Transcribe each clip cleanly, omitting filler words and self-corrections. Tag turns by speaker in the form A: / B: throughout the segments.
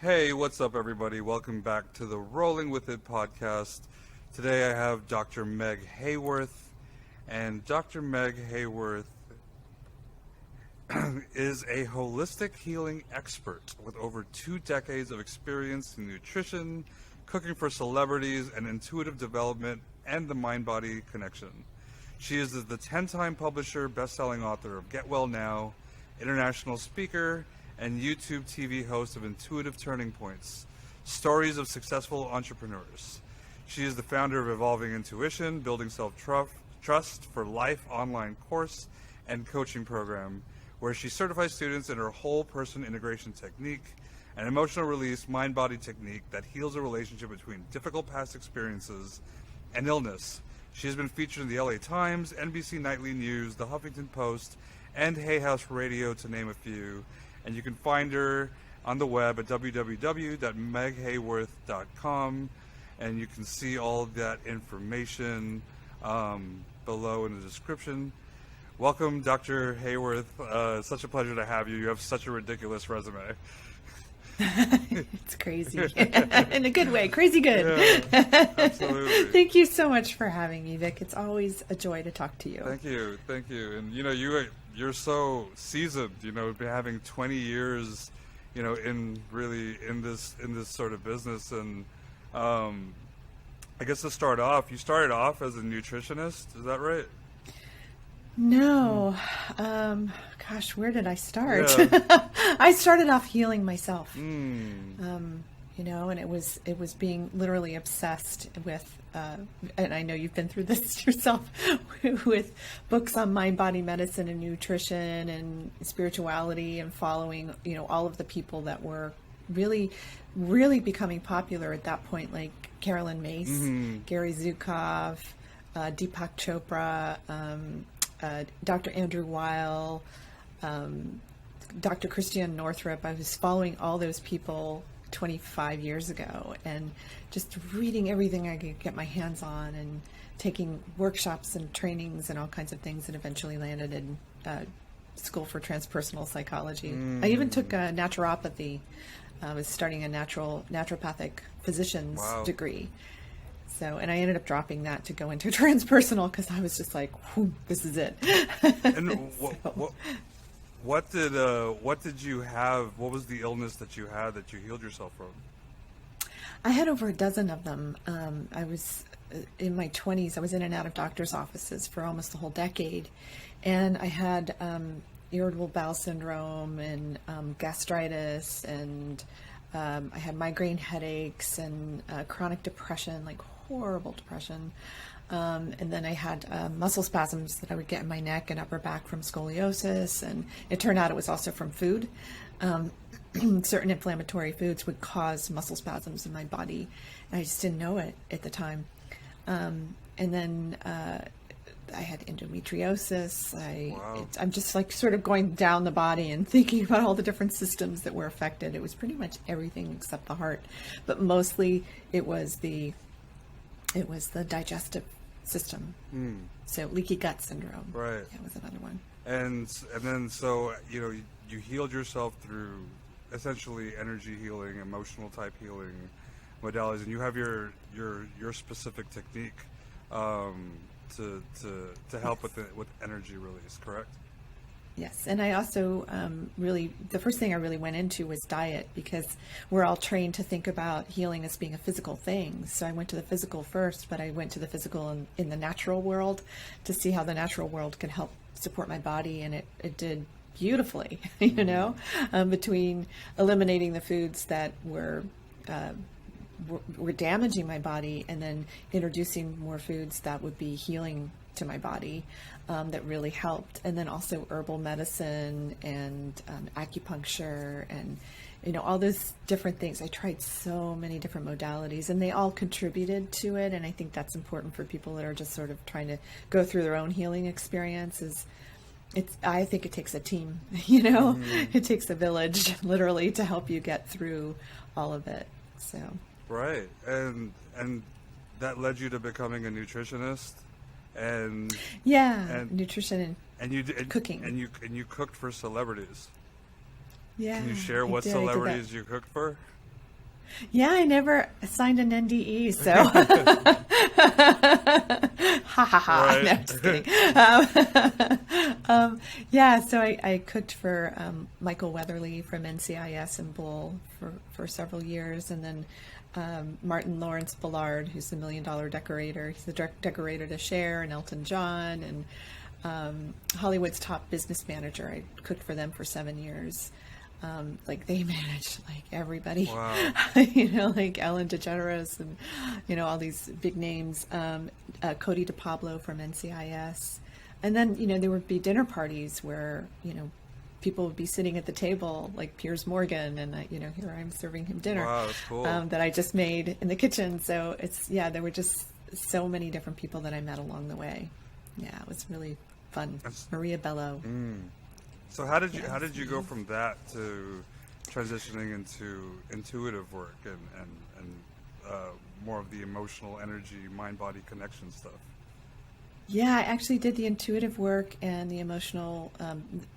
A: Hey, what's up, everybody? Welcome back to the Rolling With It podcast. Today I have Dr. Meg Haworth, and Dr. Meg Haworth is a holistic healing expert with over 2 decades of experience in nutrition, cooking for celebrities, and intuitive development and the mind-body connection. She is the 10-time publisher, best-selling author of Get Well Now, international speaker, and YouTube TV host of Intuitive Turning Points, Stories of Successful Entrepreneurs. She is the founder of Evolving Intuition, Building Self-Trust for Life online course and coaching program, where she certifies students in her whole person integration technique, an emotional release mind-body technique that heals a relationship between difficult past experiences and illness. She has been featured in the LA Times, NBC Nightly News, The Huffington Post, and Hay House Radio, to name a few. And you can find her on the web at www.meghaworth.com, and you can see all of that information below in the description. Welcome, Dr. Haworth. Such a pleasure to have you. You have such a ridiculous resume.
B: It's crazy in a good way. Crazy good.
A: Yeah, absolutely.
B: Thank you so much for having me, Vic. It's always a joy to talk to you.
A: Thank you. And you're so seasoned. Been having 20 years, in this sort of business. And I guess to start off, you started off as a nutritionist. Is that right?
B: No. Gosh, where did I start?
A: Yeah.
B: I started off healing myself.
A: Mm.
B: And it was being literally obsessed with, and I know you've been through this yourself, with books on mind-body medicine and nutrition and spirituality, and following, all of the people that were really, really becoming popular at that point, like Carolyn Mace,
A: Mm-hmm.
B: Gary Zukov, Deepak Chopra, Dr. Andrew Weil, Dr. Christiane Northrup. I was following all those people 25 years ago and just reading everything I could get my hands on and taking workshops and trainings and all kinds of things, and eventually landed in school for transpersonal psychology. I even took naturopathy. I was starting a naturopathic physician's degree. So, and I ended up dropping that to go into transpersonal because I was just like, this is it.
A: And what did you have? What was the illness that you had that you healed yourself from?
B: I had over a dozen of them. I was in my 20s. I was in and out of doctor's offices for almost the whole decade. And I had irritable bowel syndrome and gastritis, and I had migraine headaches and chronic depression, like horrible depression. And then I had muscle spasms that I would get in my neck and upper back from scoliosis. And it turned out it was also from food. Certain inflammatory foods would cause muscle spasms in my body. And I just didn't know it at the time. And then I had endometriosis. I'm just like sort of going down the body and thinking about all the different systems that were affected. It was pretty much everything except the heart. But mostly it was the digestive system. So leaky gut syndrome.
A: Right.
B: That was another one.
A: And then so you healed yourself through essentially energy healing, emotional type healing modalities, and you have your specific technique to help with energy release, correct?
B: Yes, and I also the first thing I really went into was diet, because we're all trained to think about healing as being a physical thing. So I went to the physical first, but I went to the physical in the natural world to see how the natural world could help support my body, and it did beautifully, between eliminating the foods that were damaging my body and then introducing more foods that would be healing to my body, that really helped. And then also herbal medicine and acupuncture and all those different things. I tried so many different modalities, and they all contributed to it. And I think that's important for people that are just sort of trying to go through their own healing experiences. I think it takes a team, It takes a village literally to help you get through all of it. So
A: right. And that led you to becoming a nutritionist. And
B: nutrition and cooking.
A: And you cooked for celebrities.
B: Yeah.
A: Can you share what celebrities you cooked for?
B: Yeah, I never signed an NDE, so ha ha ha.
A: Right.
B: No, I'm just kidding. Yeah, so I cooked for Michael Weatherly from NCIS and Bull for several years, and then Martin Lawrence Ballard, who's the $1 Million Decorator. He's the decorator to Cher and Elton John, and Hollywood's top business manager. I cooked for them for 7 years. Like they manage like everybody,
A: Wow.
B: like Ellen DeGeneres and, all these big names, Cody DePablo from NCIS. And then, there would be dinner parties where, people would be sitting at the table like Piers Morgan, and here I'm serving him dinner.
A: Wow, that's cool.
B: That I just made in the kitchen. So there were just so many different people that I met along the way. Yeah, it was really fun. Maria Bello.
A: So how did you go from that to transitioning into intuitive work and more of the emotional energy, mind-body connection stuff?
B: Yeah, I actually did the intuitive work, and the emotional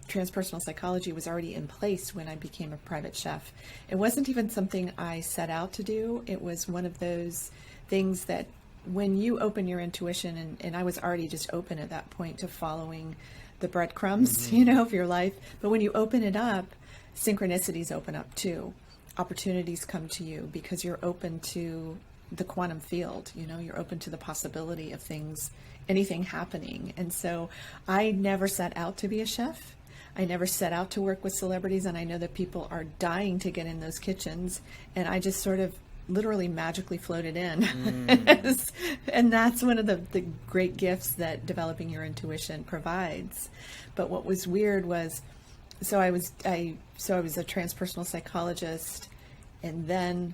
B: transpersonal psychology was already in place when I became a private chef. It wasn't even something I set out to do. It was one of those things that when you open your intuition, and I was already just open at that point to following the breadcrumbs, of your life. But when you open it up, synchronicities open up too. Opportunities come to you because you're open to the quantum field, you're open to the possibility of things, anything happening. And so I never set out to be a chef. I never set out to work with celebrities. And I know that people are dying to get in those kitchens. And I just sort of literally magically floated in. And that's one of the great gifts that developing your intuition provides. But what was weird was, I was a transpersonal psychologist, and then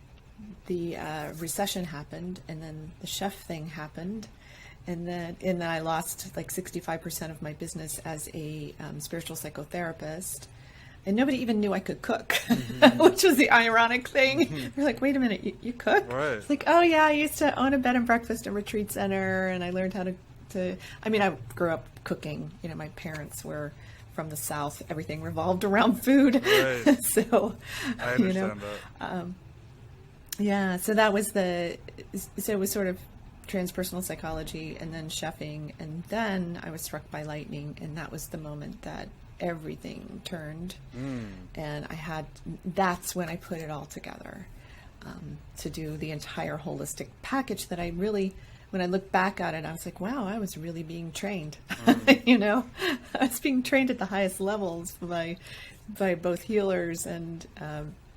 B: the recession happened, and then the chef thing happened, and then I lost like 65% of my business as a spiritual psychotherapist. And nobody even knew I could cook, which was the ironic thing. They're like, wait a minute, you cook?
A: Right.
B: It's like, oh yeah, I used to own a bed and breakfast and retreat center, and I learned how to I grew up cooking. My parents were from the South. Everything revolved around food.
A: Right.
B: So,
A: I understand that.
B: Yeah, so that was so it was sort of transpersonal psychology and then chefing. And then I was struck by lightning, and that was the moment that everything turned. And that's when I put it all together, to do the entire holistic package that I really, when I look back at it, I was like, wow, I was really being trained. I was being trained at the highest levels by both healers and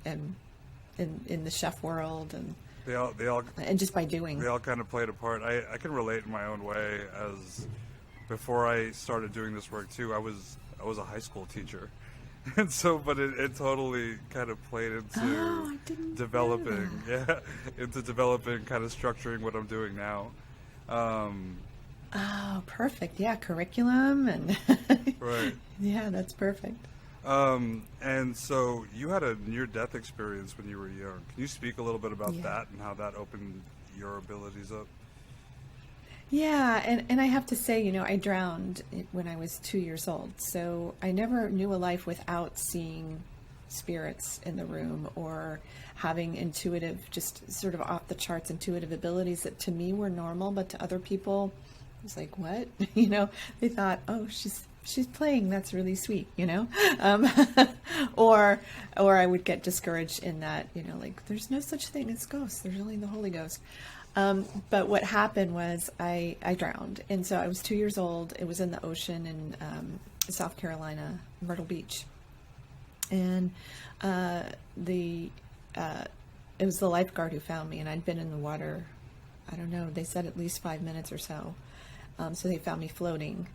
B: in the chef world, and
A: They all
B: and just by doing.
A: They all kind of played a part. I can relate in my own way, as before I started doing this work too, I was a high school teacher. And so, but it totally kind of played into developing, into developing, kind of structuring what I'm doing now.
B: Oh, perfect. Yeah, curriculum and
A: Right.
B: Yeah, that's perfect.
A: And so you had a near-death experience when you were young. Can you speak a little bit about that and how that opened your abilities up?
B: Yeah, and I have to say, I drowned when I was 2 years old. So I never knew a life without seeing spirits in the room or having intuitive, just sort of off the charts intuitive abilities that to me were normal, but to other people, it was like, what? They thought, oh, she's playing. That's really sweet, or I would get discouraged in that, like there's no such thing as ghosts. There's only the Holy Ghost. But what happened was I drowned. And so I was 2 years old. It was in the ocean in South Carolina, Myrtle Beach. And it was the lifeguard who found me, and I'd been in the water, I don't know, they said at least 5 minutes or so. So they found me floating,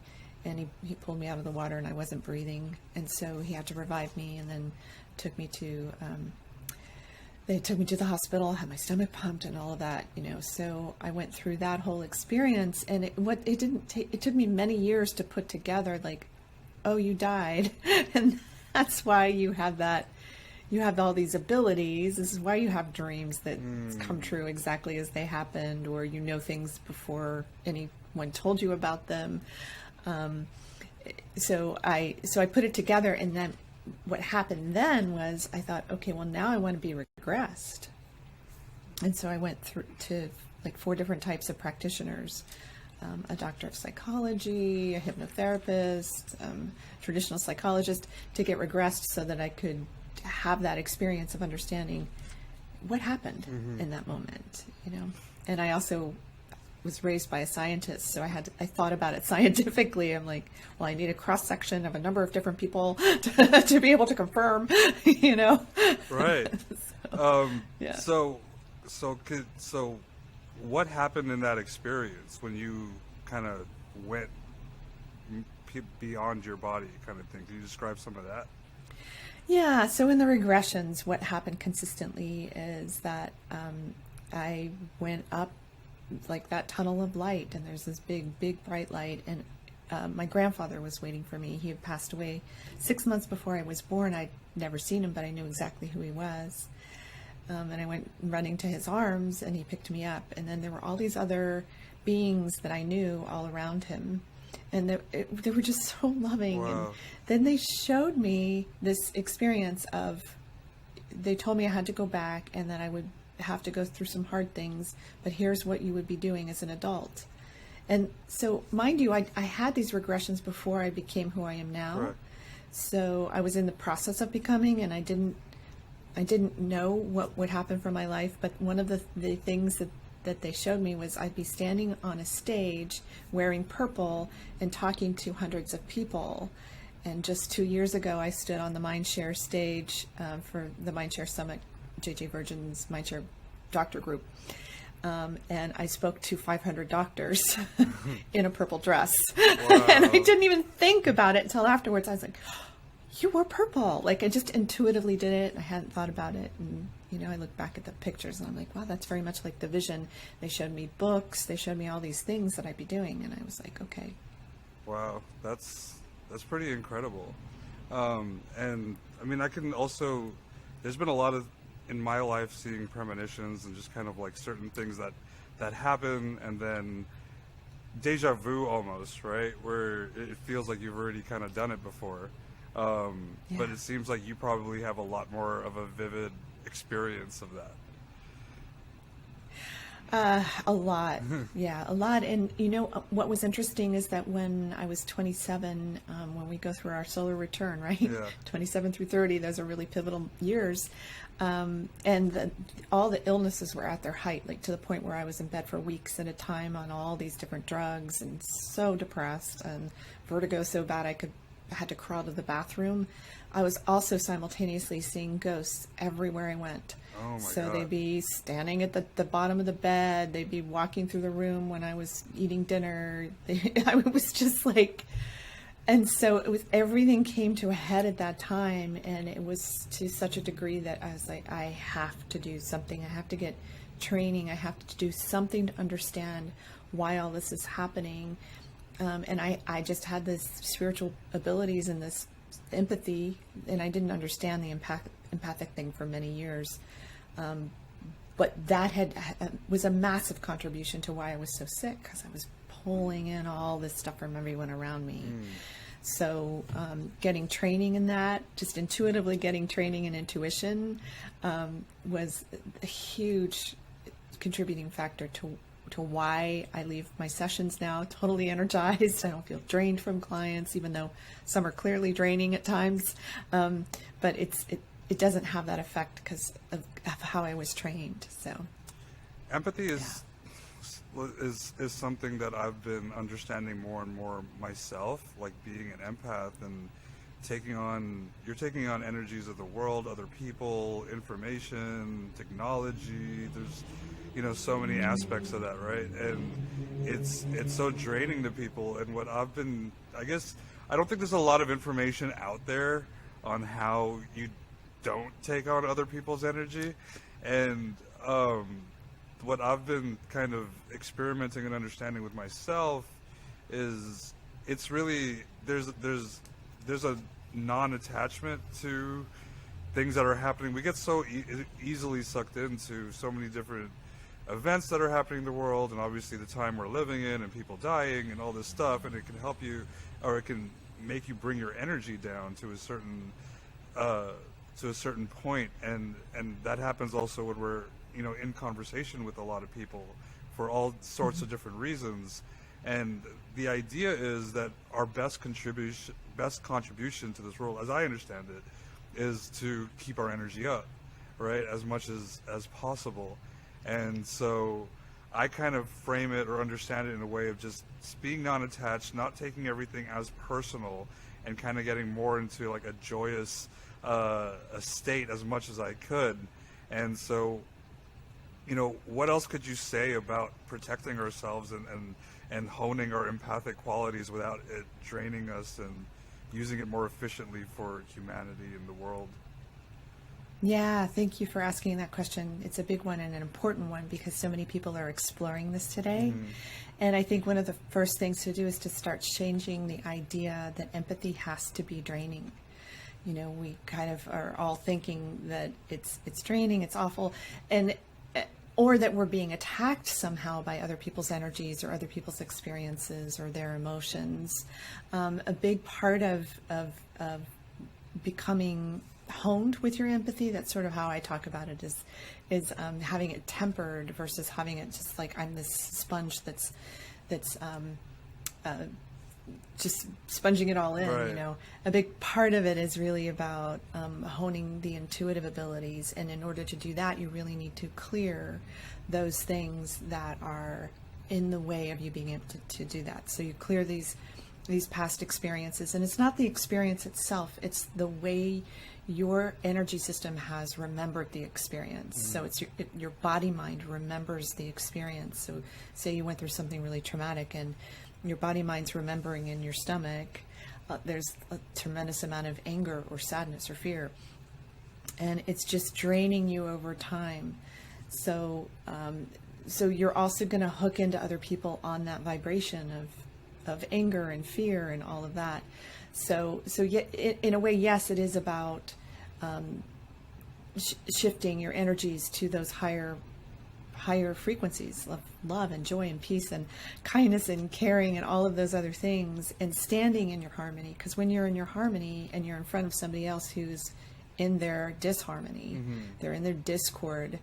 B: and he pulled me out of the water, and I wasn't breathing. And so he had to revive me, and then they took me to the hospital, had my stomach pumped and all of that, so I went through that whole experience, and it took me many years to put together, like, oh, you died. And that's why you have all these abilities. This is why you have dreams that come true exactly as they happened, or things before anyone told you about them. So I put it together, and then what happened then was I thought, okay, well, now I want to be regressed. And so I went through to like 4 different types of practitioners, a doctor of psychology, a hypnotherapist, traditional psychologist, to get regressed so that I could have that experience of understanding what happened in that moment, you know. And I also was raised by a scientist, so I thought about it scientifically. I'm like, well, I need a cross section of a number of different people to be able to confirm, you know.
A: Right.
B: Yeah.
A: So what happened in that experience when you kind of went beyond your body, kind of thing? Can you describe some of that?
B: Yeah, so in the regressions, what happened consistently is that I went up like that tunnel of light, and there's this big, bright light, and my grandfather was waiting for me. He had passed away 6 months before I was born. I'd never seen him, but I knew exactly who he was. And I went running to his arms, and he picked me up. And then there were all these other beings that I knew all around him. And they were just so loving.
A: Wow.
B: And then they showed me this experience of, they told me I had to go back and that I would have to go through some hard things, but here's what you would be doing as an adult. And so, mind you, I had these regressions before I became who I am now.
A: Right.
B: So I was in the process of becoming, and I didn't know what would happen for my life. But one of the things that they showed me was I'd be standing on a stage wearing purple and talking to hundreds of people. And just 2 years ago, I stood on the Mindshare stage for the Mindshare Summit, J.J. Virgin's Mindshare Doctor Group. And I spoke to 500 doctors in a purple dress.
A: Wow.
B: And I didn't even think about it until afterwards. I was like, you wore purple. Like, I just intuitively did it. I hadn't thought about it. And, you know, I look back at the pictures and I'm like, wow, that's very much like the vision. They showed me books. They showed me all these things that I'd be doing. And I was like, okay.
A: Wow, that's pretty incredible. And I mean, I can also, there's been a lot of, in my life, seeing premonitions and just kind of like certain things that happen, and then deja vu almost, right? Where it feels like you've already kind of done it before. But it seems like you probably have a lot more of a vivid experience of that.
B: A lot. Yeah, a lot. And you know, what was interesting is that when I was 27, when we go through our solar return, right?
A: Yeah.
B: 27 through 30, those are really pivotal years. And all the illnesses were at their height, like to the point where I was in bed for weeks at a time on all these different drugs and so depressed, and vertigo so bad I had to crawl to the bathroom. I was also simultaneously seeing ghosts everywhere I went.
A: Oh my
B: So
A: God.
B: they'd be standing at the bottom of the bed. They'd be walking through the room when I was eating dinner. I was just like, and so it was, everything came to a head at that time. And it was to such a degree that I was like, I have to do something. I have to get training. I have to do something to understand why all this is happening. And I just had this spiritual abilities and this empathy, and I didn't understand the empathic thing for many years. But that was a massive contribution to why I was so sick, because I was pulling in all this stuff from everyone around me. So getting training in that, just intuitively getting training in intuition, was a huge contributing factor to why I leave my sessions now totally energized. I don't feel drained from clients, even though some are clearly draining at times. But it doesn't have that effect because of how I was trained. So
A: Empathy is something that I've been understanding more and more myself, like being an empath and you're taking on energies of the world, other people, information, technology. There's, you know, so many aspects of that, right? And it's so draining to people. And what I've been, I guess, I don't think there's a lot of information out there on how you don't take on other people's energy. And what I've been kind of experimenting and understanding with myself is it's really, there's a non-attachment to things that are happening. We get so easily sucked into so many different events that are happening in the world, and obviously the time we're living in and people dying and all this stuff, and it can help you, or it can make you bring your energy down to a certain point, and that happens also when we're in conversation with a lot of people for all sorts of different reasons. And the idea is that our best contribution to this world, as I understand it, is to keep our energy up, right, as much as possible. And so I kind of frame it or understand it in a way of just being non-attached, not taking everything as personal, and kind of getting more into like a joyous a state as much as I could. And so, what else could you say about protecting ourselves and honing our empathic qualities without it draining us, and using it more efficiently for humanity in the world?
B: Yeah, thank you for asking that question. It's a big one and an important one because so many people are exploring this today. And I think one of the first things to do is to start changing the idea that empathy has to be draining. We kind of are all thinking that it's draining, it's awful, and or that we're being attacked somehow by other people's energies or other people's experiences or their emotions. A big part of becoming honed with your empathy, that's sort of how I talk about it, is having it tempered versus having it just like I'm this sponge that's just sponging it all in.
A: Right.
B: A big part of it is really about honing the intuitive abilities, and in order to do that, you really need to clear those things that are in the way of you being able to do that. So you clear these past experiences, and it's not the experience itself, it's the way your energy system has remembered the experience. So it's your body mind remembers the experience. So say you went through something really traumatic and your body mind's remembering in your stomach, there's a tremendous amount of anger or sadness or fear, and it's just draining you over time. So you're also going to hook into other people on that vibration of anger and fear and all of that. So in a way, yes, it is about shifting your energies to those higher frequencies of love and joy and peace and kindness and caring and all of those other things, and standing in your harmony. Because when you're in your harmony and you're in front of somebody else who's in their disharmony, they're in their discord,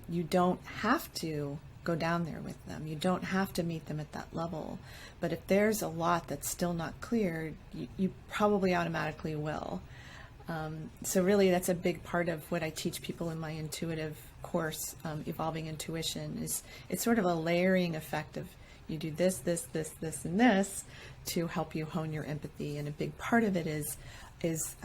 B: you don't have to go down there with them. You don't have to meet them at that level. But if there's a lot that's still not cleared, you probably automatically will. So really, that's a big part of what I teach people in my intuitive course, Evolving Intuition, is it's sort of a layering effect of you do this, this, this, this, and this to help you hone your empathy. And a big part of it is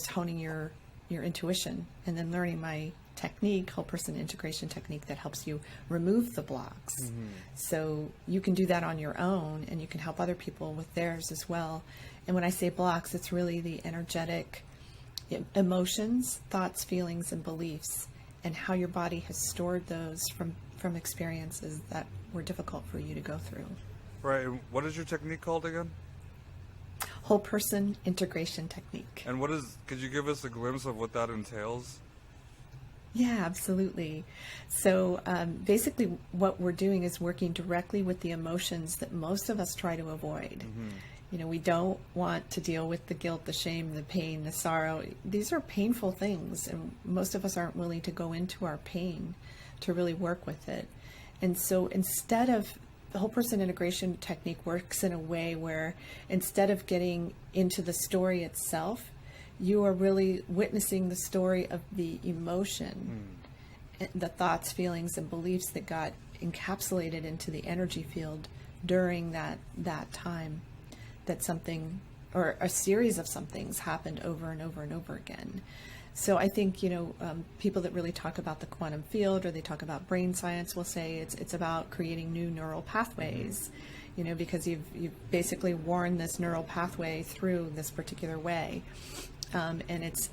B: honing your intuition, and then learning my technique, whole person integration technique, that helps you remove the blocks. So you can do that on your own, and you can help other people with theirs as well. And when I say blocks, it's really the energetic emotions, thoughts, feelings, and beliefs, and how your body has stored those from experiences that were difficult for you to go through.
A: Right. And what is your technique called again?
B: Whole person integration technique.
A: And could you give us a glimpse of what that entails?
B: Yeah, absolutely. So basically what we're doing is working directly with the emotions that most of us try to avoid. We don't want to deal with the guilt, the shame, the pain, the sorrow. These are painful things, and most of us aren't willing to go into our pain to really work with it. And so instead of the whole person integration technique works in a way where instead of getting into the story itself, you are really witnessing the story of the emotion, the thoughts, feelings, and beliefs that got encapsulated into the energy field during that time, that something or a series of somethings happened over and over and over again. So I think, people that really talk about the quantum field, or they talk about brain science, will say it's about creating new neural pathways, because you've basically worn this neural pathway through this particular way. And it's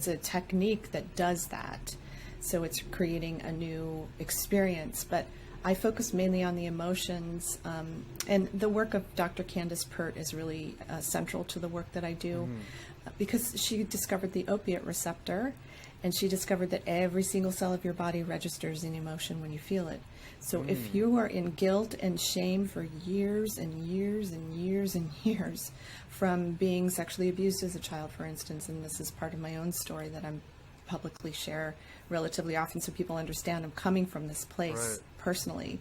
B: a technique that does that. So it's creating a new experience. But I focus mainly on the emotions, and the work of Dr. Candace Pert is really central to the work that I do, because she discovered the opiate receptor, and she discovered that every single cell of your body registers an emotion when you feel it. So if you are in guilt and shame for years and years and years and years from being sexually abused as a child, for instance, and this is part of my own story that I'm publicly share relatively often, so people understand I'm coming from this place
A: Right.
B: personally.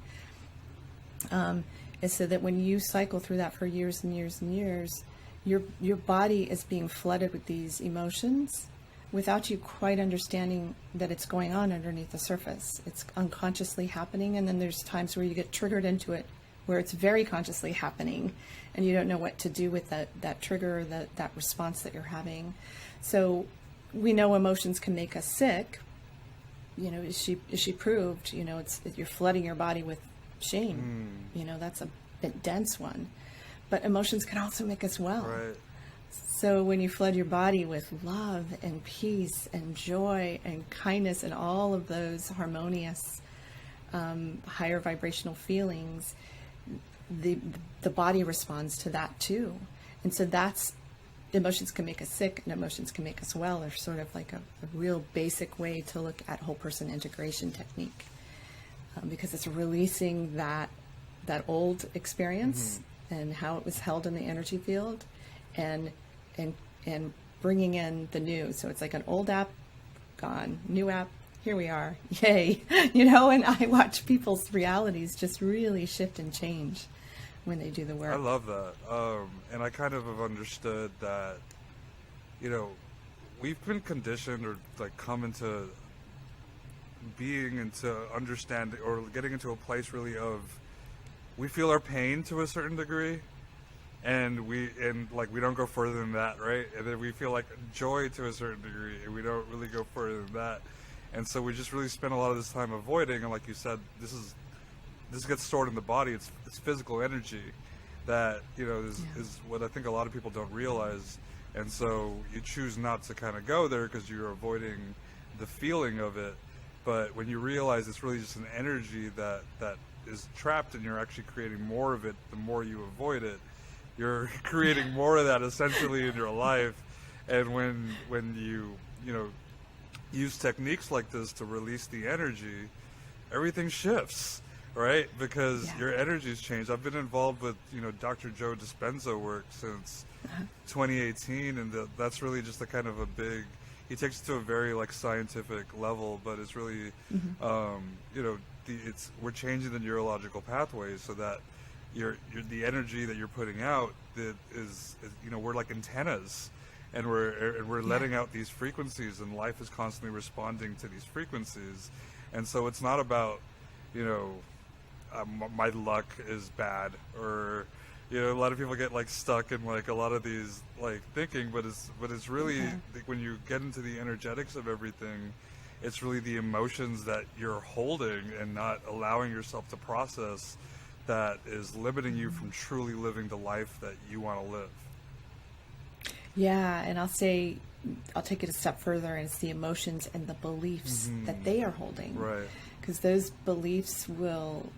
B: Is so that when you cycle through that for years and years and years, your body is being flooded with these emotions without you quite understanding that it's going on underneath the surface. It's unconsciously happening, and then there's times where you get triggered into it where it's very consciously happening and you don't know what to do with that trigger, that response that you're having. So we know emotions can make us sick. You know, is she proved, you know, you're flooding your body with shame. You know, that's a bit dense one. But emotions can also make us well.
A: Right.
B: So when you flood your body with love and peace and joy and kindness and all of those harmonious, higher vibrational feelings, the body responds to that too. And so emotions can make us sick and emotions can make us well. They're sort of like a real basic way to look at whole person integration technique, because it's releasing that old experience and how it was held in the energy field, and bringing in the new. So it's like an old app gone, new app, here we are, yay. You know, and I watch people's realities just really shift and change when they do the work.
A: I love that. And I kind of have understood that, you know, we've been conditioned or like come into being into understanding or getting into a place really of, we feel our pain to a certain degree, and we don't go further than that, right? And then we feel like joy to a certain degree, and we don't really go further than that. And so we just really spend a lot of this time avoiding. And like you said, this gets stored in the body. It's physical energy that, you know, is what I think a lot of people don't realize. And so you choose not to kind of go there because you're avoiding the feeling of it. But when you realize it's really just an energy that is trapped, and you're actually creating more of it the more you avoid it, you're creating more of that essentially in your life. And when you use techniques like this to release the energy, everything shifts, right? Because your energy's changed. I've been involved with, you know, Dr. Joe Dispenza work since 2018, and that's really just a kind of a big, he takes it to a very like scientific level, but it's really, you know, we're changing the neurological pathways so that the energy that you're putting out that is, you know, we're like antennas, and we're letting out these frequencies, and life is constantly responding to these frequencies. And so it's not about, you know, my luck is bad, or, you know, a lot of people get like stuck in like a lot of these like thinking, but it's really like, when you get into the energetics of everything, it's really the emotions that you're holding and not allowing yourself to process that is limiting you from truly living the life that you want to live.
B: Yeah, and I'll take it a step further, and it's the emotions and the beliefs that they are holding.
A: Right.
B: Because those beliefs will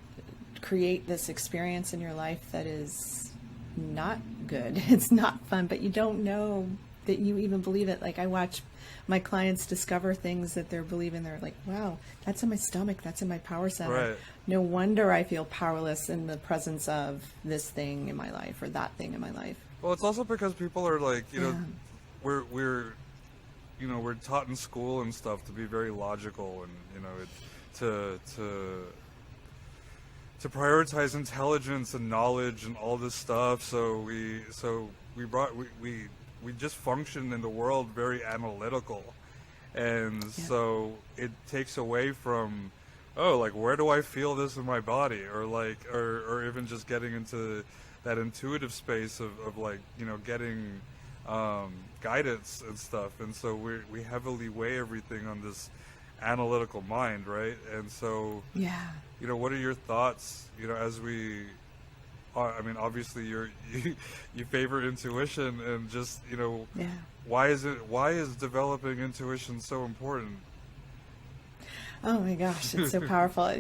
B: create this experience in your life that is not good. It's not fun, but you don't know that you even believe it. Like, I watch my clients discover things that they're believing. They're like, wow, that's in my stomach. That's in my power center.
A: Right.
B: No wonder I feel powerless in the presence of this thing in my life or that thing in my life.
A: Well, it's also because people are like, you know, we're you know, we're taught in school and stuff to be very logical, and, you know, to prioritize intelligence and knowledge and all this stuff. So we just function in the world very analytical, and so it takes away from, oh, like, where do I feel this in my body, or like, or even just getting into that intuitive space of like, you know, getting guidance and stuff. And so we heavily weigh everything on this analytical mind, right? And so, you know, what are your thoughts, you know, as we, I mean, obviously you favor intuition, and just, you know, why is developing intuition so important?
B: Oh my gosh, it's so powerful.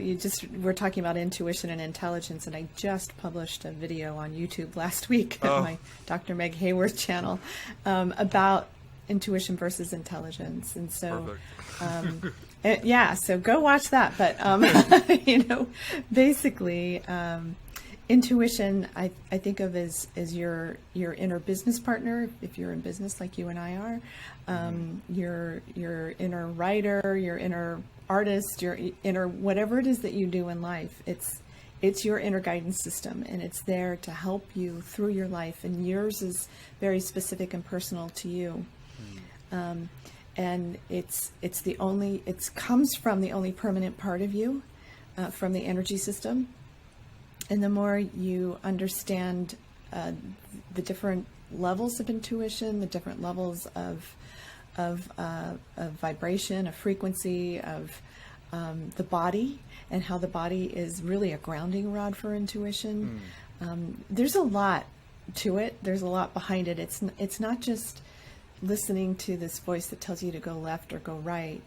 B: We're talking about intuition and intelligence, and I just published a video on YouTube last week on my Dr. Meg Haworth channel about intuition versus intelligence. And so, so go watch that. But, you know, basically, intuition, I think of as your inner business partner, if you're in business like you and I are, your inner writer, your inner artist, your inner whatever it is that you do in life. It's your inner guidance system, and it's there to help you through your life. And yours is very specific and personal to you. And it comes from the only permanent part of you, from the energy system. And the more you understand the different levels of intuition, the different levels of vibration, of frequency, of the body, and how the body is really a grounding rod for intuition. There's a lot to it. There's a lot behind it. It's not just listening to this voice that tells you to go left or go right.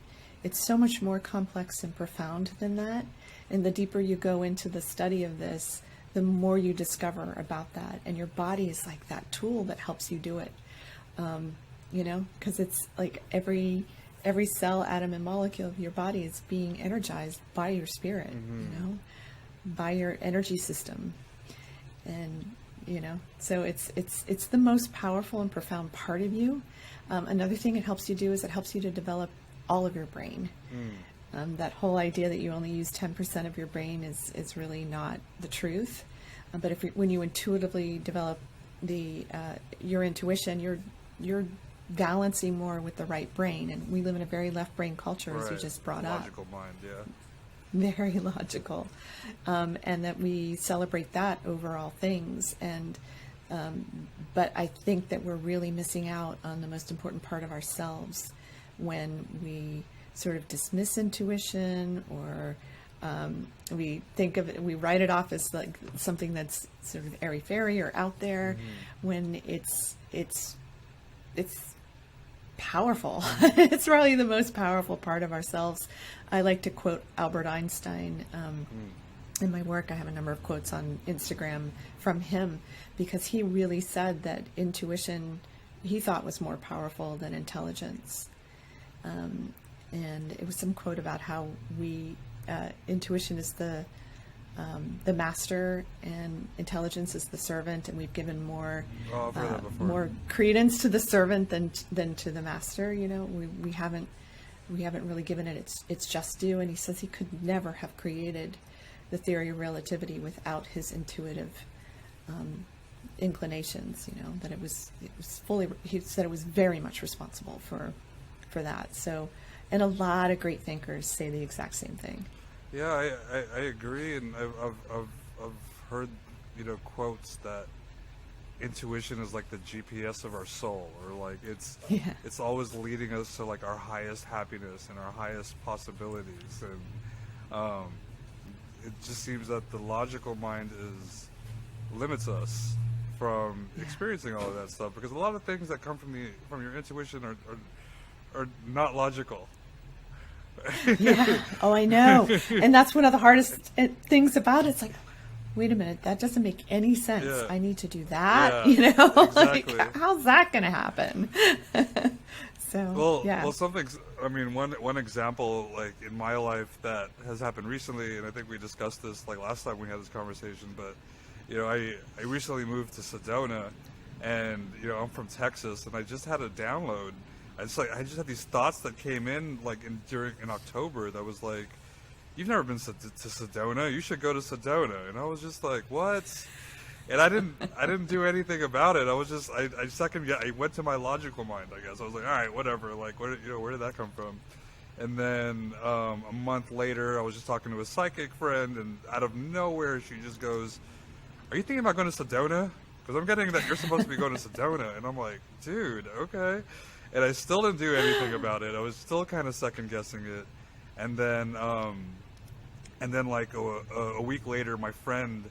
B: It's so much more complex and profound than that. And the deeper you go into the study of this, the more you discover about that. And your body is like that tool that helps you do it. Because it's like every cell, atom, and molecule of your body is being energized by your spirit, by your energy system. And, so it's the most powerful and profound part of you. Another thing it helps you do is it helps you to develop all of your brain. That whole idea that you only use 10% of your brain is really not the truth. But when you intuitively develop your intuition, you're balancing more with the right brain. And we live in a very left brain culture, as you just brought up.
A: Logical mind, yeah.
B: Very logical. And that we celebrate that over all things. And but I think that we're really missing out on the most important part of ourselves when we sort of dismiss intuition, or we think of it, we write it off as like something that's sort of airy-fairy or out there, when it's powerful. It's probably the most powerful part of ourselves. I like to quote Albert Einstein. In my work, I have a number of quotes on Instagram from him, because he really said that intuition, he thought, was more powerful than intelligence. And it was some quote about how intuition is the master and intelligence is the servant, and we've given more credence to the servant than to the master. We haven't really given it its just due. And he says he could never have created the theory of relativity without his intuitive inclinations. That it was fully. He said it was very much responsible for that. So, and a lot of great thinkers say the exact same thing.
A: Yeah, I agree, and I've heard quotes that intuition is like the GPS of our soul, or like it's always leading us to like our highest happiness and our highest possibilities, and it just seems that the logical mind limits us from experiencing all of that stuff, because a lot of things that come from your intuition are not logical.
B: Yeah. Oh, I know. And that's one of the hardest things about it. It's like, wait a minute, that doesn't make any sense.
A: Yeah.
B: I need to do that.
A: Yeah,
B: Like,
A: exactly.
B: how's that going to happen?
A: Well, something. I mean, one example, like in my life, that has happened recently, and I think we discussed this like last time we had this conversation. But I recently moved to Sedona, and I'm from Texas, and I just had a download. I just had these thoughts that came in like in October that was like, you've never been to Sedona, you should go to Sedona. And I was just like, what? And I didn't do anything about it. I was just I went to my logical mind, I guess. I was like, all right, whatever, like where did that come from? And then a month later I was just talking to a psychic friend, and out of nowhere she just goes, are you thinking about going to Sedona? Because I'm getting that you're supposed to be going to Sedona. And I'm like, dude, okay. And I still didn't do anything about it. I was still kind of second guessing it. And then like a week later, my friend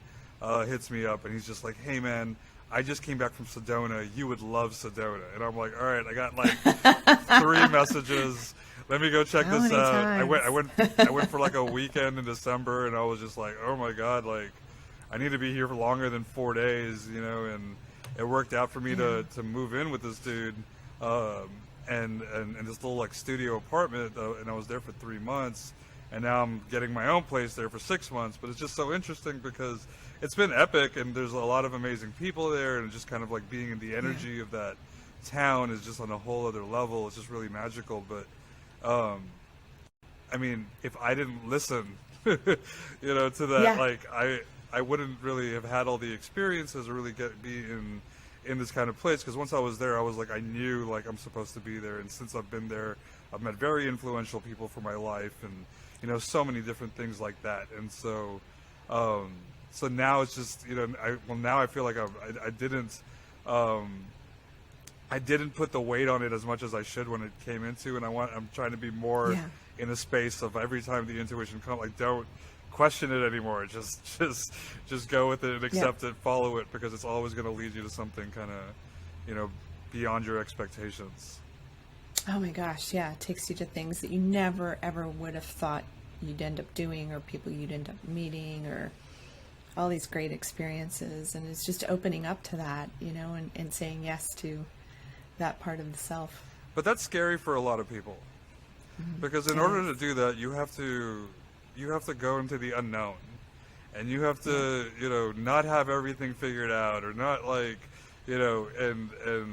A: hits me up, and he's just like, hey man, I just came back from Sedona. You would love Sedona. And I'm like, all right, I got like 3 messages. Let me go check this out. I went for like a weekend in December, and I was just like, oh my God, like I need to be here for longer than 4 days, and it worked out for me to move in with this dude. And this little like studio apartment, and I was there for 3 months, and now I'm getting my own place there for 6 months. But it's just so interesting because it's been epic, and there's a lot of amazing people there, and just kind of like being in the energy of that town is just on a whole other level. It's just really magical. But I mean, if I didn't listen, to that, like I wouldn't really have had all the experiences or really be in this kind of place. Because once I was there, I was like, I knew like I'm supposed to be there. And since I've been there, I've met very influential people for my life, and so many different things like that. And so, so now it's just now I feel like I didn't put the weight on it as much as I should when it came into, and I'm trying to be more in a space of every time the intuition comes, like, don't question it anymore. Just go with it and accept it, follow it, because it's always going to lead you to something kind of, beyond your expectations.
B: Oh my gosh, yeah. It takes you to things that you never, ever would have thought you'd end up doing, or people you'd end up meeting, or all these great experiences. And it's just opening up to that, and saying yes to that part of the self.
A: But that's scary for a lot of people. Because in order to do that, you have to go into the unknown, and you have to, not have everything figured out, or not like, and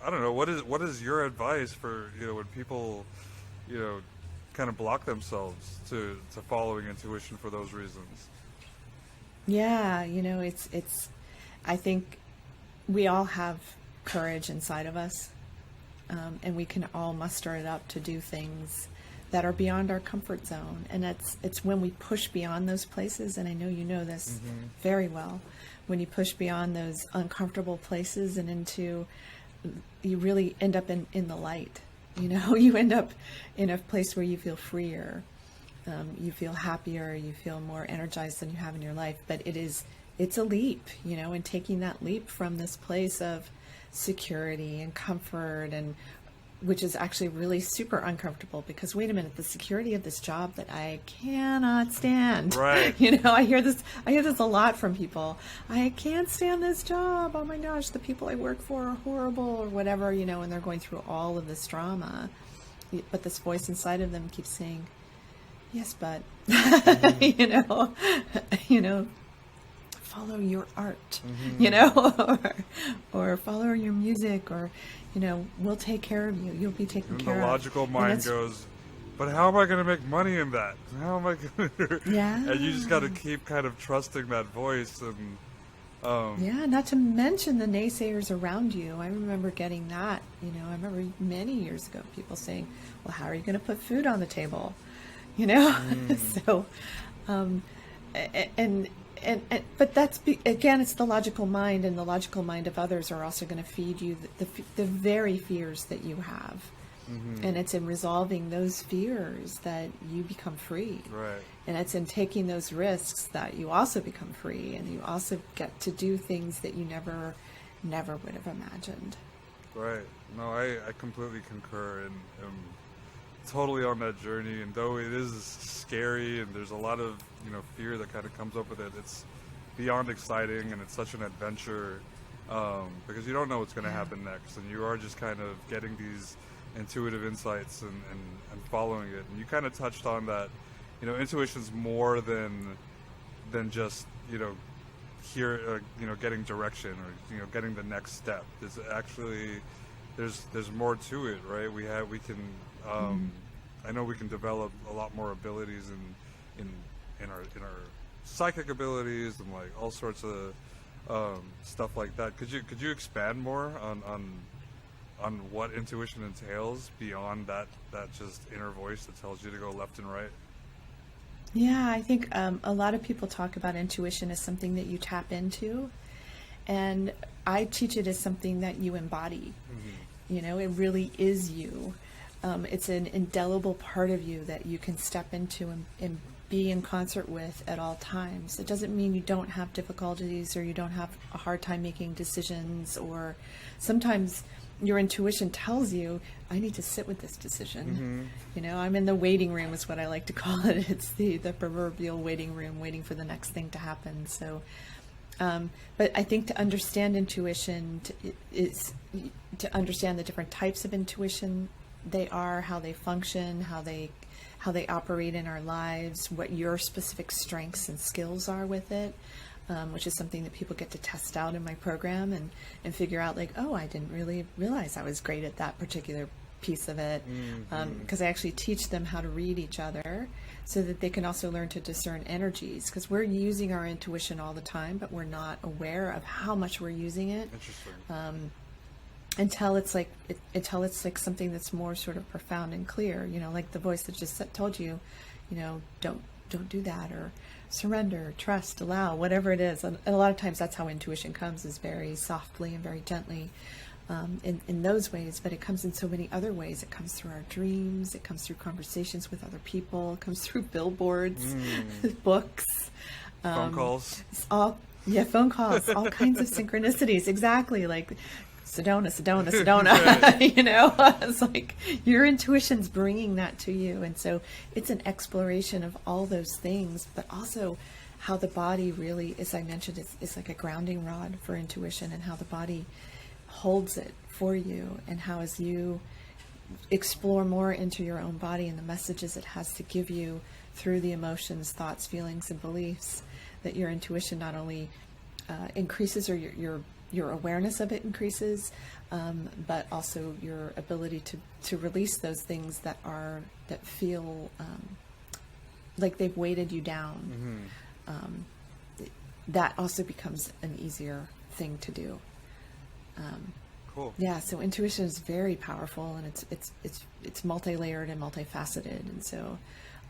A: I don't know, what is your advice for, when people, kind of block themselves to following intuition for those reasons?
B: Yeah, it's I think we all have courage inside of us, and we can all muster it up to do things that are beyond our comfort zone. And it's when we push beyond those places, and I know you know this very well, when you push beyond those uncomfortable places and you really end up in the light. You end up in a place where you feel freer, you feel happier, you feel more energized than you have in your life. But it's a leap, and taking that leap from this place of security and comfort, and which is actually really super uncomfortable, because wait a minute, the security of this job that I cannot stand.
A: Right.
B: I hear this a lot from people. I can't stand this job. Oh my gosh, the people I work for are horrible, or whatever, and they're going through all of this drama. But this voice inside of them keeps saying, yes, but, follow your art, or follow your music, or, we'll take care of you. You'll be taken care of.
A: The logical mind goes, but how am I going to make money in that? How am I going to?
B: Yeah.
A: And you just got to keep kind of trusting that voice. And
B: not to mention the naysayers around you. I remember getting that. I remember many years ago people saying, well, how are you going to put food on the table? So, but that's again, it's the logical mind, and the logical mind of others are also going to feed you the very fears that you have, and it's in resolving those fears that you become free.
A: Right.
B: And it's in taking those risks that you also become free, and you also get to do things that you never would have imagined.
A: Right. No, I completely concur, and totally on that journey. And though it is scary, and there's a lot of fear that kind of comes up with it, it's beyond exciting, and it's such an adventure, because you don't know what's going to happen next, and you are just kind of getting these intuitive insights and following it. And you kind of touched on that, intuition's more than just getting direction, or getting the next step. There's actually there's more to it, right? We can I know we can develop a lot more abilities in our psychic abilities, and like all sorts of stuff like that. Could you expand more on what intuition entails beyond that just inner voice that tells you to go left and right?
B: Yeah, I think a lot of people talk about intuition as something that you tap into, and I teach it as something that you embody. It really is you. It's an indelible part of you that you can step into and be in concert with at all times. It doesn't mean you don't have difficulties, or you don't have a hard time making decisions, or sometimes your intuition tells you, I need to sit with this decision. I'm in the waiting room is what I like to call it. It's the proverbial waiting room, waiting for the next thing to happen. So, but I think to understand intuition is to understand the different types of intuition they are, how they function, how they operate in our lives, what your specific strengths and skills are with it, which is something that people get to test out in my program and figure out, like, oh, I didn't really realize I was great at that particular piece of it, because I actually teach them how to read each other so that they can also learn to discern energies, because we're using our intuition all the time, but we're not aware of how much we're using it.
A: Interesting.
B: Until it's like something that's more sort of profound and clear, like the voice that just told you, don't do that, or surrender, trust, allow, whatever it is. And a lot of times that's how intuition comes, is very softly and very gently, in those ways, but it comes in so many other ways. It comes through our dreams, it comes through conversations with other people, it comes through billboards, books,
A: Phone calls.
B: Phone calls, all kinds of synchronicities. Exactly. Like Sedona. It's like your intuition's bringing that to you. And so it's an exploration of all those things, but also how the body really, as I mentioned, is like a grounding rod for intuition, and how the body holds it for you, and how, as you explore more into your own body and the messages it has to give you through the emotions, thoughts, feelings, and beliefs, that your intuition not only increases, or your awareness of it increases, but also your ability to release those things that feel like they've weighted you down. That also becomes an easier thing to do.
A: Cool.
B: Yeah, so intuition is very powerful, and it's multi-layered and multifaceted, and so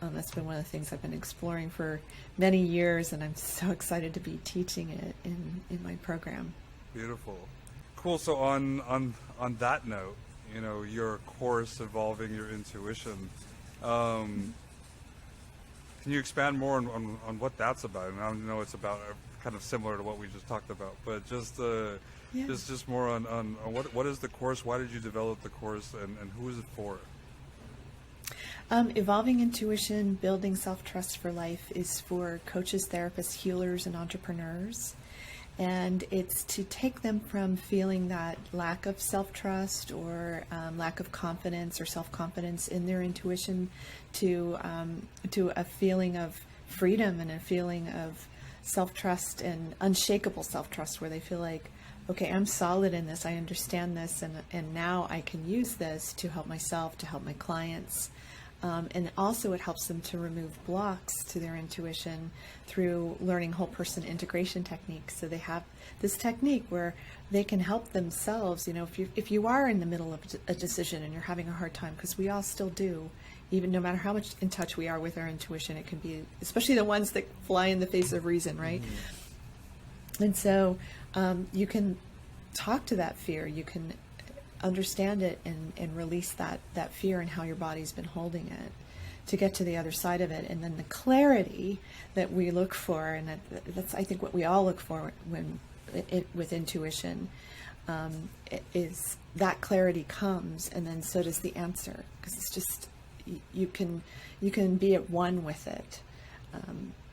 B: that's been one of the things I've been exploring for many years, and I'm so excited to be teaching it in my program.
A: Beautiful. Cool. So on that note, your course, Evolving Your Intuition, can you expand more on what that's about? And I know it's about kind of similar to what we just talked about, but just more on what is the course? Why did you develop the course, and who is it for?
B: Evolving Intuition, Building Self-Trust for Life is for coaches, therapists, healers, and entrepreneurs. And it's to take them from feeling that lack of self-trust, or lack of confidence or self-confidence in their intuition, to a feeling of freedom and a feeling of self-trust and unshakable self-trust, where they feel like, okay, I'm solid in this, I understand this, and now I can use this to help myself, to help my clients. And also it helps them to remove blocks to their intuition through learning whole person integration techniques. So they have this technique where they can help themselves, if you are in the middle of a decision and you're having a hard time, because we all still do, even no matter how much in touch we are with our intuition, it can be, especially the ones that fly in the face of reason, right? And so you can talk to that fear, you can understand it and release that fear and how your body's been holding it, to get to the other side of it. And then the clarity that we look for, and that's I think what we all look for with intuition, is that clarity comes, and then so does the answer, because it's just you can be at one with it,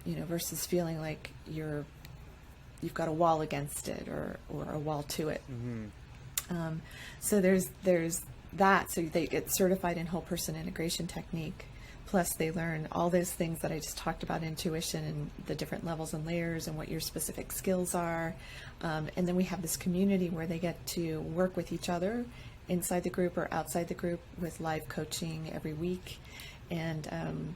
B: versus feeling like you've got a wall against it, or a wall to it. So there's that. So they get certified in whole person integration technique. Plus they learn all those things that I just talked about, intuition and the different levels and layers and what your specific skills are. And then we have this community where they get to work with each other inside the group or outside the group with live coaching every week. And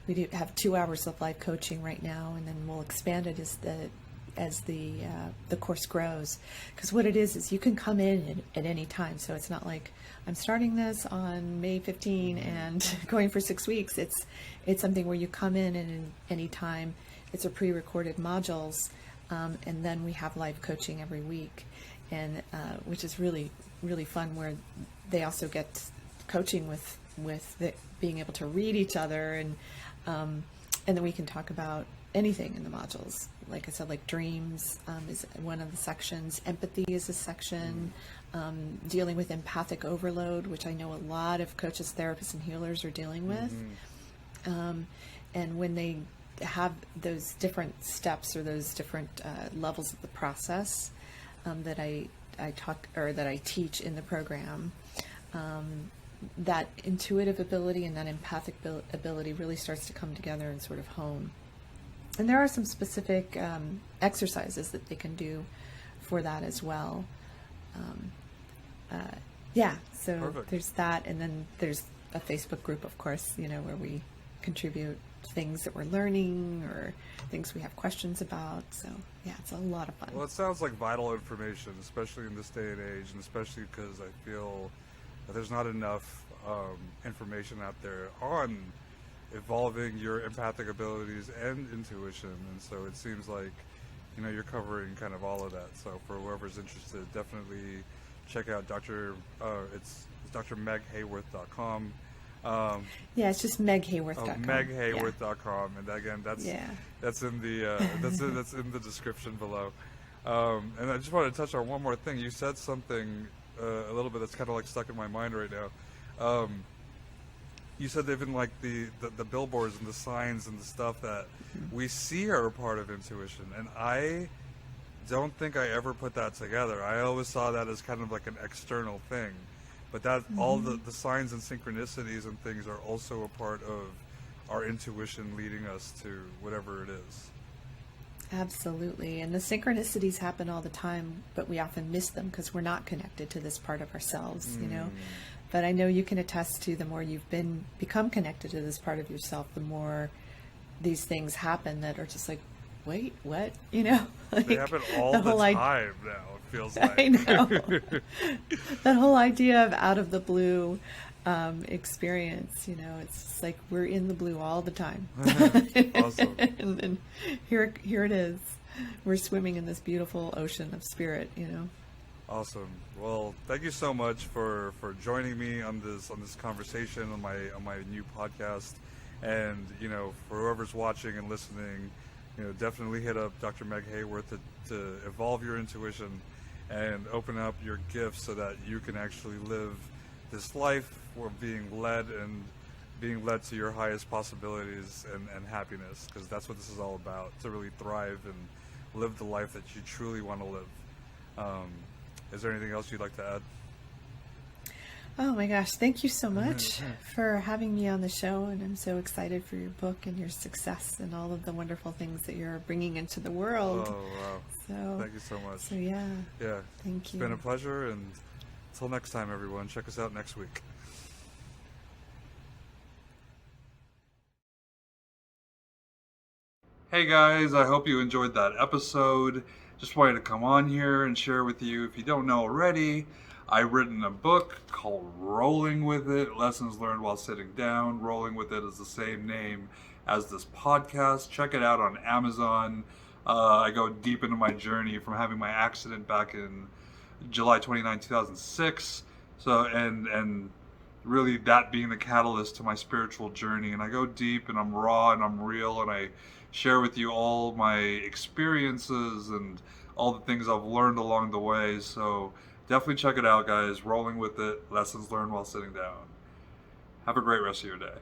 B: we do have 2 hours of live coaching right now, and then we'll expand it as the course grows, because what it is you can come in at any time. So it's not like I'm starting this on May 15 and going for 6 weeks. It's something where you come in at any time. It's a pre-recorded modules, and then we have live coaching every week, and which is really, really fun, where they also get coaching with being able to read each other, and then we can talk about anything in the modules. Like I said, like dreams is one of the sections. Empathy is a section. Dealing with empathic overload, which I know a lot of coaches, therapists, and healers are dealing with. And when they have those different steps or those different levels of the process that I teach in the program, that intuitive ability and that empathic ability really starts to come together and sort of hone. And there are some specific exercises that they can do for that as well. Yeah, so
A: Perfect.
B: there's that, and then there's a Facebook group, of course, where we contribute things that we're learning or things we have questions about. So yeah, it's a lot of fun.
A: Well, it sounds like vital information, especially in this day and age, and especially because I feel that there's not enough information out there on evolving your empathic abilities and intuition, and so it seems like you're covering kind of all of that. So for whoever's interested, definitely check out it's drmeghaworth.com.
B: Yeah, it's just meghaworth.com.
A: Meghaworth.com, and again, that's in the that's in the description below. And I just wanted to touch on one more thing. You said something a little bit that's kind of like stuck in my mind right now. You said even like the billboards and the signs and the stuff that we see are a part of intuition, and I don't think I ever put that together. I always saw that as kind of like an external thing, but that all the signs and synchronicities and things are also a part of our intuition leading us to whatever it is.
B: Absolutely. And the synchronicities happen all the time, but we often miss them because we're not connected to this part of ourselves, But I know you can attest to, the more you've become connected to this part of yourself, the more these things happen that are just like, wait, what? Like,
A: They happen all the time now, it feels like.
B: I know. That whole idea of out of the blue experience, it's just like we're in the blue all the time.
A: Awesome.
B: And here it is. We're swimming in this beautiful ocean of spirit,
A: Awesome. Well, thank you so much for joining me on this conversation on my new podcast, and for whoever's watching and listening, definitely hit up Dr. Meg Haworth to evolve your intuition and open up your gifts so that you can actually live this life for being led to your highest possibilities and happiness, because that's what this is all about, to really thrive and live the life that you truly want to live. Is there anything else you'd like to add?
B: Oh my gosh, thank you so much for having me on the show, and I'm so excited for your book and your success and all of the wonderful things that you're bringing into the world.
A: Oh, wow.
B: So
A: Thank you so much.
B: So yeah.
A: Yeah.
B: Thank you.
A: It's been a pleasure, and until next time, everyone, check us out next week. Hey guys, I hope you enjoyed that episode. Just wanted to come on here and share with you, if you don't know already, I've written a book called Rolling With It, Lessons Learned While Sitting Down. Rolling With It is the same name as this podcast. Check it out on Amazon. I go deep into my journey from having my accident back in July 29, 2006. So, and really that being the catalyst to my spiritual journey. And I go deep, and I'm raw and I'm real, and I share with you all my experiences and all the things I've learned along the way. So definitely check it out, guys. Rolling With It, Lessons Learned While Sitting Down. Have a great rest of your day.